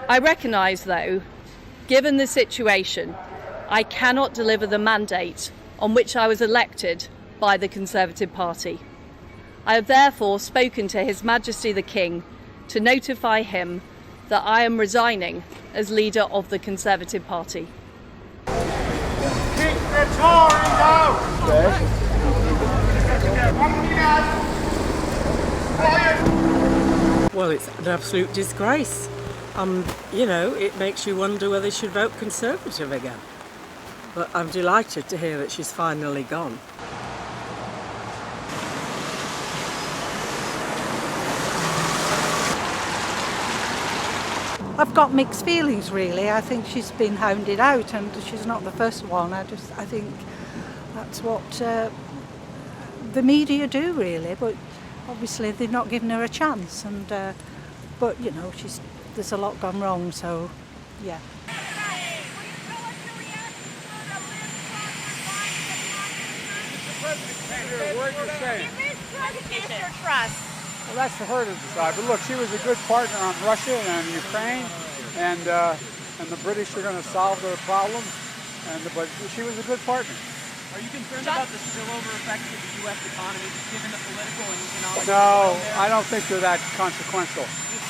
I recognise, though, given the situation, I cannot deliver the mandate on which I was elected by the Conservative Party. I have therefore spoken to His Majesty the King to notify him that I am resigning as leader of the Conservative Party. Keep the Tory down! Well, it's an absolute disgrace. It makes you wonder whether she should vote Conservative again. But I'm delighted to hear that she's finally gone. I've got mixed feelings, really. I think she's been hounded out, and she's not the first one. I think that's what the media do, really. But obviously, they've not given her a chance. But there's a lot gone wrong. So, yeah. Well, that's for her to decide. But look, she was a good partner on Russia and Ukraine, and the British are going to solve their problems. But she was a good partner. Are you concerned about the spillover effect to the U.S. economy, given the political and economic? No, I don't think they're that consequential. Do you